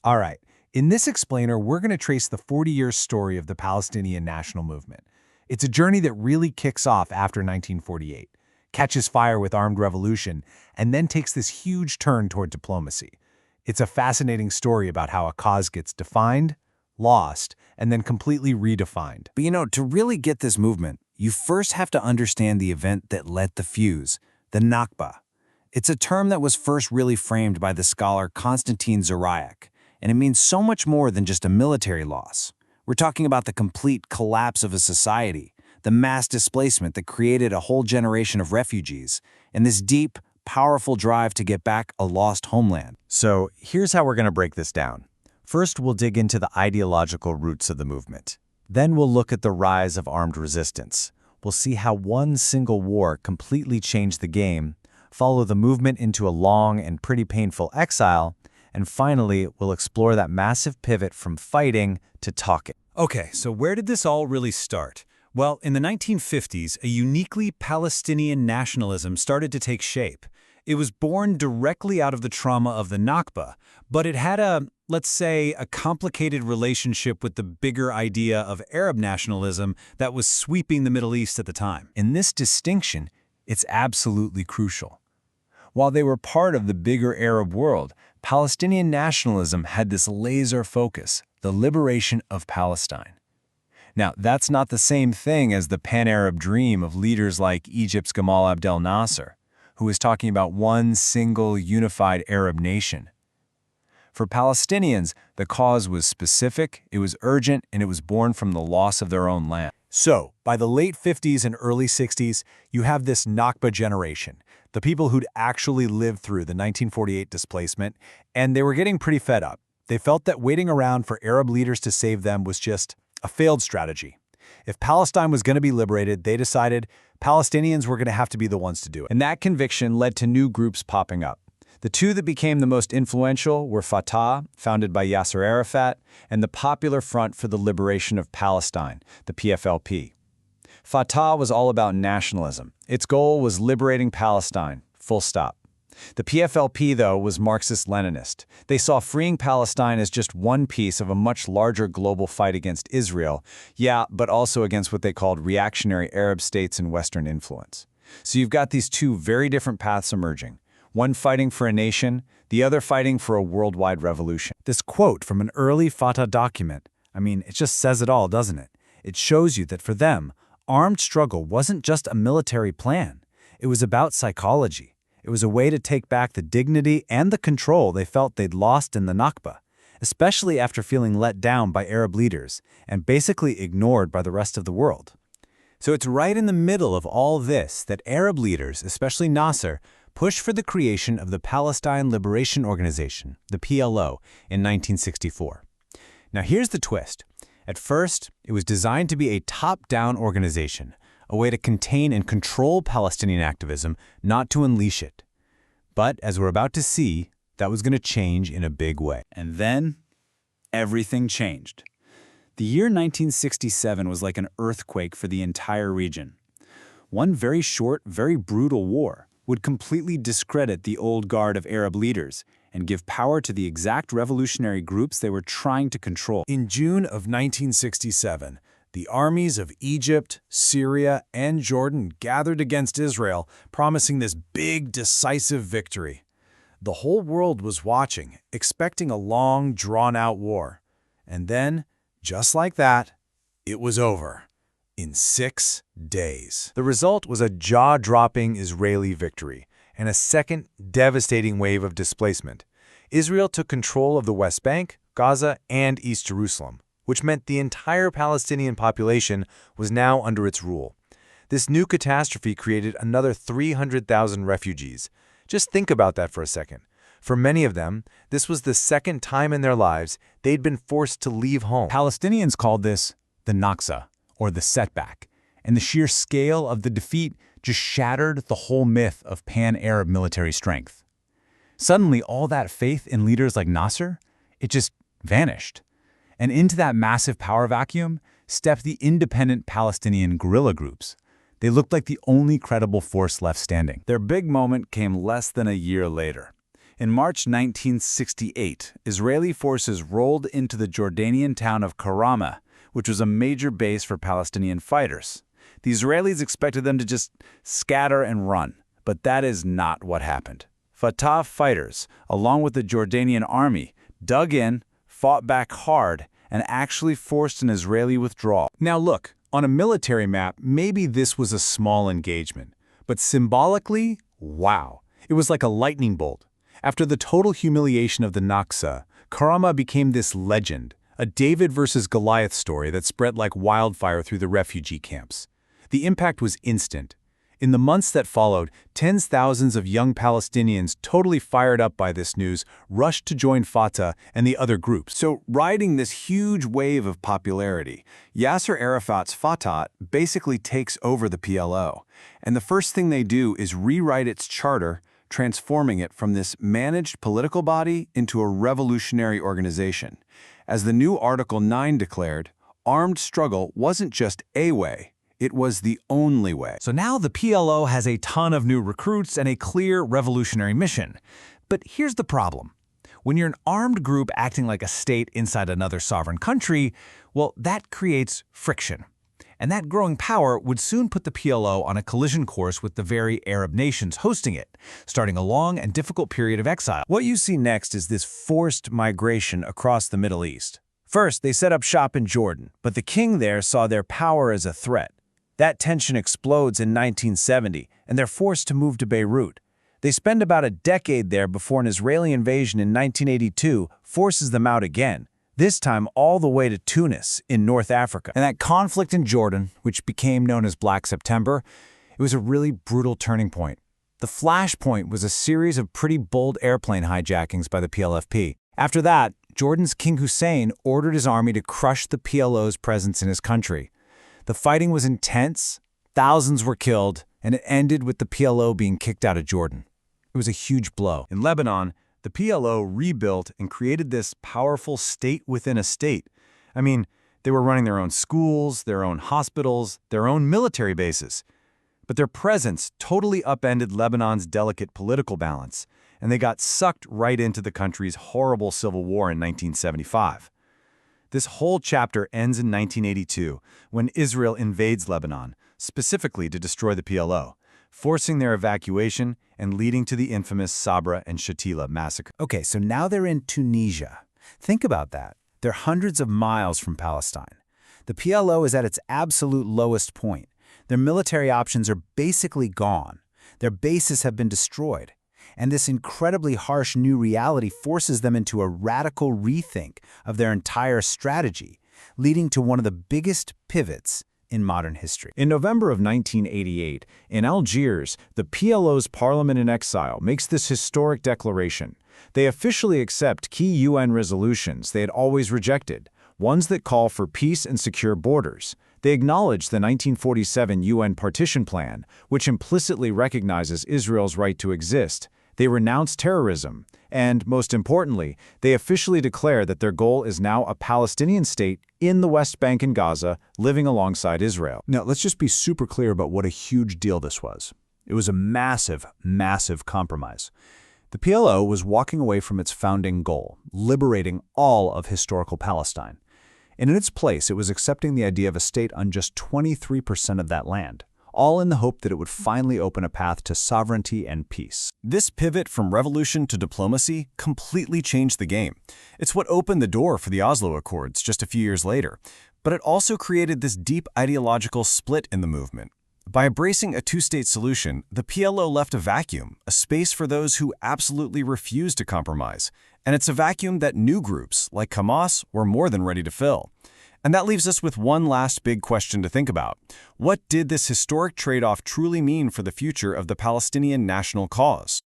All right, in this explainer, we're going to trace the 40-year story of the Palestinian national movement. It's a journey that really kicks off after 1948, catches fire with armed revolution, and then takes this huge turn toward diplomacy. It's a fascinating story about how a cause gets defined, lost, and then completely redefined. But to really get this movement, you first have to understand the event that lit the fuse, the Nakba. It's a term that was first really framed by the scholar Konstantin Zaryak, and it means so much more than just a military loss. We're talking about the complete collapse of a society, the mass displacement that created a whole generation of refugees, and this deep, powerful drive to get back a lost homeland. So here's how we're going to break this down. First, we'll dig into the ideological roots of the movement. Then we'll look at the rise of armed resistance. We'll see how one single war completely changed the game, follow the movement into a long and pretty painful exile, and finally, we'll explore that massive pivot from fighting to talking. Okay, so where did this all really start? Well, in the 1950s, a uniquely Palestinian nationalism started to take shape. It was born directly out of the trauma of the Nakba, but it had let's say, a complicated relationship with the bigger idea of Arab nationalism that was sweeping the Middle East at the time. In this distinction, it's absolutely crucial. While they were part of the bigger Arab world, Palestinian nationalism had this laser focus, the liberation of Palestine. Now, that's not the same thing as the pan-Arab dream of leaders like Egypt's Gamal Abdel Nasser, who was talking about one single unified Arab nation. For Palestinians, the cause was specific, it was urgent, and it was born from the loss of their own land. So, by the late 50s and early 60s, you have this Nakba generation, the people who'd actually lived through the 1948 displacement, and they were getting pretty fed up. They felt that waiting around for Arab leaders to save them was just a failed strategy. If Palestine was going to be liberated, they decided Palestinians were going to have to be the ones to do it. And that conviction led to new groups popping up. The two that became the most influential were Fatah, founded by Yasser Arafat, and the Popular Front for the Liberation of Palestine, the PFLP. Fatah was all about nationalism. Its goal was liberating Palestine, full stop. The PFLP, though, was Marxist-Leninist. They saw freeing Palestine as just one piece of a much larger global fight against Israel, but also against what they called reactionary Arab states and Western influence. So you've got these two very different paths emerging. One fighting for a nation, the other fighting for a worldwide revolution. This quote from an early Fatah document, it just says it all, doesn't it? It shows you that for them, armed struggle wasn't just a military plan. It was about psychology. It was a way to take back the dignity and the control they felt they'd lost in the Nakba, especially after feeling let down by Arab leaders and basically ignored by the rest of the world. So it's right in the middle of all this that Arab leaders, especially Nasser, pushed for the creation of the Palestine Liberation Organization, the PLO, in 1964. Now here's the twist. At first, it was designed to be a top-down organization, a way to contain and control Palestinian activism, not to unleash it. But as we're about to see, that was going to change in a big way. And then, everything changed. The year 1967 was like an earthquake for the entire region. One very short, very brutal war would completely discredit the old guard of Arab leaders and give power to the exact revolutionary groups they were trying to control. In June of 1967, the armies of Egypt, Syria, and Jordan gathered against Israel, promising this big, decisive victory. The whole world was watching, expecting a long, drawn-out war. And then, just like that, it was over. In 6 days. The result was a jaw-dropping Israeli victory and a second devastating wave of displacement. Israel took control of the West Bank, Gaza, and East Jerusalem, which meant the entire Palestinian population was now under its rule. This new catastrophe created another 300,000 refugees. Just think about that for a second. For many of them, this was the second time in their lives they'd been forced to leave home. Palestinians called this the Nakba, or the setback, and the sheer scale of the defeat just shattered the whole myth of pan-Arab military strength. Suddenly, all that faith in leaders like Nasser, it just vanished. And into that massive power vacuum stepped the independent Palestinian guerrilla groups. They looked like the only credible force left standing. Their big moment came less than a year later. In March 1968, Israeli forces rolled into the Jordanian town of Karameh, which was a major base for Palestinian fighters. The Israelis expected them to just scatter and run, but that is not what happened. Fatah fighters, along with the Jordanian army, dug in, fought back hard, and actually forced an Israeli withdrawal. Now look, on a military map, maybe this was a small engagement, but symbolically, wow, it was like a lightning bolt. After the total humiliation of the Nakba, Karameh became this legend, a David versus Goliath story that spread like wildfire through the refugee camps. The impact was instant. In the months that followed, tens of thousands of young Palestinians, totally fired up by this news, rushed to join Fatah and the other groups. So, riding this huge wave of popularity, Yasser Arafat's Fatah basically takes over the PLO. And the first thing they do is rewrite its charter, transforming it from this managed political body into a revolutionary organization. As the new Article 9 declared, armed struggle wasn't just a way, it was the only way. So now the PLO has a ton of new recruits and a clear revolutionary mission. But here's the problem. When you're an armed group acting like a state inside another sovereign country, well, that creates friction. And that growing power would soon put the PLO on a collision course with the very Arab nations hosting it, starting a long and difficult period of exile. What you see next is this forced migration across the Middle East. First, they set up shop in Jordan, but the king there saw their power as a threat. That tension explodes in 1970, and they're forced to move to Beirut. They spend about a decade there before an Israeli invasion in 1982 forces them out again, this time all the way to Tunis in North Africa. And that conflict in Jordan, which became known as Black September, it was a really brutal turning point. The flashpoint was a series of pretty bold airplane hijackings by the PFLP. After that, Jordan's King Hussein ordered his army to crush the PLO's presence in his country. The fighting was intense, thousands were killed, and it ended with the PLO being kicked out of Jordan. It was a huge blow. In Lebanon, the PLO rebuilt and created this powerful state within a state. I mean, they were running their own schools, their own hospitals, their own military bases. But their presence totally upended Lebanon's delicate political balance, and they got sucked right into the country's horrible civil war in 1975. This whole chapter ends in 1982, when Israel invades Lebanon, specifically to destroy the PLO, forcing their evacuation and leading to the infamous Sabra and Shatila massacre. Okay, so now they're in Tunisia. Think about that. They're hundreds of miles from Palestine. The PLO is at its absolute lowest point. Their military options are basically gone. Their bases have been destroyed. And this incredibly harsh new reality forces them into a radical rethink of their entire strategy, leading to one of the biggest pivots in modern history. In November of 1988, in Algiers, the PLO's parliament in exile makes this historic declaration. They officially accept key UN resolutions they had always rejected, ones that call for peace and secure borders. They acknowledge the 1947 UN partition plan, which implicitly recognizes Israel's right to exist. They renounce terrorism, and, most importantly, they officially declare that their goal is now a Palestinian state in the West Bank and Gaza, living alongside Israel. Now, let's just be super clear about what a huge deal this was. It was a massive, massive compromise. The PLO was walking away from its founding goal, liberating all of historical Palestine. And in its place, it was accepting the idea of a state on just 23% of that land, all in the hope that it would finally open a path to sovereignty and peace. This pivot from revolution to diplomacy completely changed the game. It's what opened the door for the Oslo Accords just a few years later. But it also created this deep ideological split in the movement. By embracing a two-state solution, the PLO left a vacuum, a space for those who absolutely refused to compromise. And it's a vacuum that new groups, like Hamas, were more than ready to fill. And that leaves us with one last big question to think about. What did this historic trade-off truly mean for the future of the Palestinian national cause?